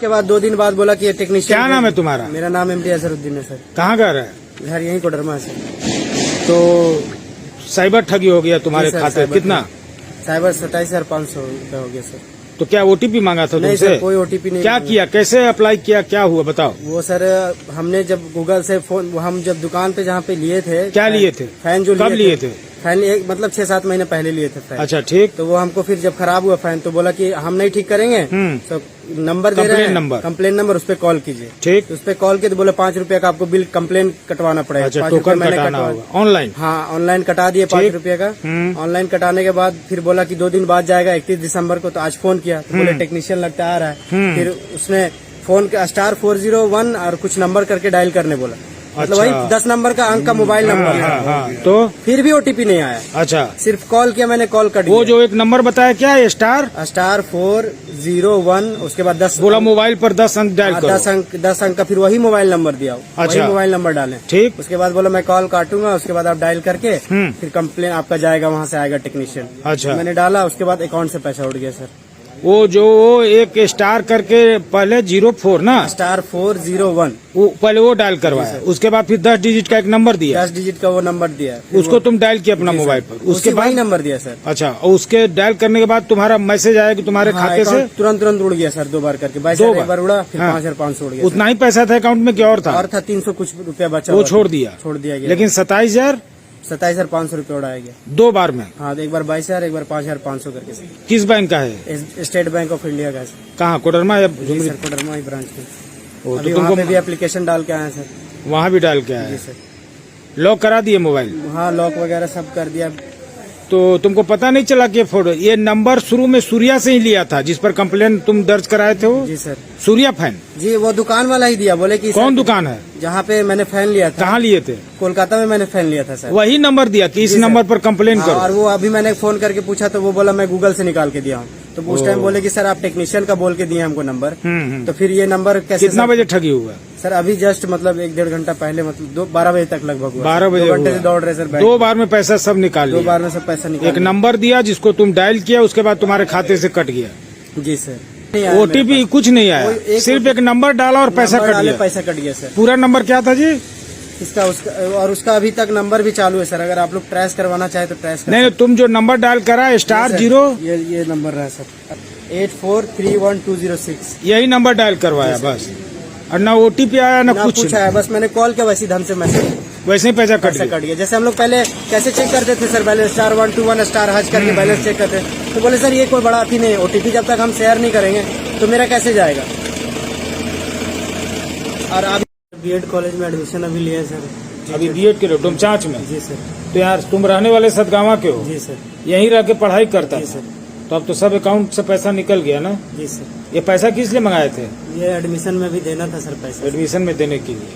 उसके बाद 2 दिन बाद बोला कि ये टेक्नीशियन। क्या नाम है तुम्हारा? मेरा नाम एमडी अजहरुद्दीन है सर। कहाँ घर है? घर यहीं कोडरमा है सर। तो साइबर ठगी हो गया तुम्हारे जी सर, खाते, साइबर कितना? साइबर 27,500 रुपया हो गया सर। तो क्या ओटीपी मांगा था नहीं तुमसे? सर, कोई ओटीपी नहीं। क्या किया, कैसे अप्लाई किया, क्या हुआ बताओ? वो सर हमने जब गूगल से फोन, हम जब दुकान पे जहाँ पे लिए थे। क्या लिए थे? फैन जो कब लिए थे? फैन एक मतलब 6-7 महीने पहले लिए थे फैन। अच्छा ठीक। तो वो हमको फिर जब खराब हुआ फैन तो बोला कि हम नहीं ठीक करेंगे, तो नंबर दे रहे हैं, कंप्लेन नंबर, उस पर कॉल कीजिए। ठीक। उस पर कॉल किया तो बोला 5 रुपया का आपको बिल कंप्लेन कटवाना पड़ेगा। अच्छा, टोकन कटाना होगा ऑनलाइन? हाँ, ऑनलाइन कटा दिए 5 रुपया का। ऑनलाइन कटाने के बाद फिर बोला कि 2 दिन बाद जाएगा 31 दिसंबर को। तो आज फोन किया तो बोले टेक्नीशियन लगता आ रहा है। फिर उसने फोन के *401 और कुछ नंबर करके डायल करने बोला। मतलब वही 10 नंबर का अंक का मोबाइल नंबर है। तो फिर भी ओटीपी नहीं आया। अच्छा, सिर्फ कॉल किया मैंने, कॉल कट गया। वो जो एक नंबर बताया क्या है? *401 उसके बाद 10 बोला मोबाइल पर 10 अंक डायल करो। 10 अंक का फिर वही मोबाइल नंबर दिया। अच्छा, वही मोबाइल नंबर डाले। ठीक। उसके बाद बोला मैं कॉल काटूंगा, उसके बाद आप डायल करके फिर कंप्लेन आपका जाएगा, वहाँ से आएगा टेक्नीशियन। अच्छा, मैंने डाला, उसके बाद अकाउंट से पैसा उठ गया सर। वो जो एक स्टार करके पहले 04 ना, *401 वो पहले वो डायल करवाया, उसके बाद फिर 10 डिजिट का एक नंबर दिया। 10 डिजिट का वो नंबर दिया, उसको तुम डायल किया अपना मोबाइल पर, उसके बाद नंबर दिया सर। अच्छा, और उसके डायल करने के बाद तुम्हारा मैसेज आया कि तुम्हारे खाते से तुरंत उड़ गया सर। 2 बार करके 22,000 बार उड़ा, फिर 5,500 उड़ गया। उतना ही पैसा था अकाउंट में, क्या और था? और था 300 कुछ रुपया बचा, वो छोड़ दिया गया। लेकिन 27,500 रुपया उड़ाया गया 2 बार में। हाँ, एक बार 22,000, एक बार 5,500 करके। किस बैंक का है? स्टेट बैंक ऑफ इंडिया का। कहाँ, कोडरमा या? सर कोडरमा ही ब्रांच में। तो तुमको भी एप्लीकेशन डाल के आए सर। वहाँ भी डाल के आए? जी सर। लॉक करा दिए मोबाइल? हाँ, लॉक वगैरह सब कर दिया। तो तुमको पता नहीं चला कि ये नंबर शुरू में सूर्या से ही लिया था जिस पर कंप्लेन तुम दर्ज कराए थे? वो जी सर, सूर्या फैन। जी, वो दुकान वाला ही दिया। बोले कि कौन दुकान है जहाँ पे मैंने फैन लिया था? कहाँ लिए थे? कोलकाता में मैंने फैन लिया था सर। वही नंबर दिया कि इस नंबर पर कंप्लेन करो। और वो अभी मैंने फोन करके पूछा तो वो बोला मैं गूगल से निकाल के दिया हूँ। तो उस टाइम बोले कि सर आप टेक्नीशियन का बोल के दिए हमको नंबर। तो फिर ये नंबर कैसे? कितना बजे ठगी हुआ सर? अभी जस्ट मतलब 1-1.5 घंटा पहले, मतलब 12 बजे तक लगभग हुआ। 12 बजे 2 घंटे से दौड़ रहे सर। 2 बार में पैसा सब निकाल लिया? 2 बार में सब पैसा निकाल। एक नंबर दिया जिसको तुम डायल किया, उसके बाद तुम्हारे खाते से कट गया? जी सर। ओटीपी कुछ नहीं आया, सिर्फ एक नंबर डाला और पैसा कट गया? पैसा कट गया सर। पूरा नंबर क्या था जी इसका? उसका और उसका अभी तक नंबर भी चालू है सर। अगर आप लोग ट्रेस करवाना चाहे तो ट्रेस नहीं, तुम जो नंबर डायल करा *0, ये नंबर रहा सर 8431-206, यही नंबर डायल करवाया बस? और ना ओटीपी आया ना कुछ आया, बस मैंने कॉल किया, वैसे ढंग से मैसेज, वैसे ही पैसा कट गया। जैसे हम लोग पहले कैसे चेक करते थे सर, बैलेंस *121* करके बैलेंस चेक करते। तो बोले सर ये कोई बड़ा अति नहीं, ओटीपी जब तक हम शेयर नहीं करेंगे तो मेरा कैसे जाएगा। और अभी बीएड कॉलेज में एडमिशन अभी लिया सर। अभी बीएड के लिए डुमचांच में? जी सर। तो यार तुम रहने वाले सतगावा के हो? जी सर। यहीं रह के पढ़ाई करता जी था? सर। तो अब तो सब अकाउंट से पैसा निकल गया ना? जी सर। ये पैसा किस लिए मंगाए थे? ये एडमिशन में भी देना था सर पैसा। एडमिशन में देने के लिए।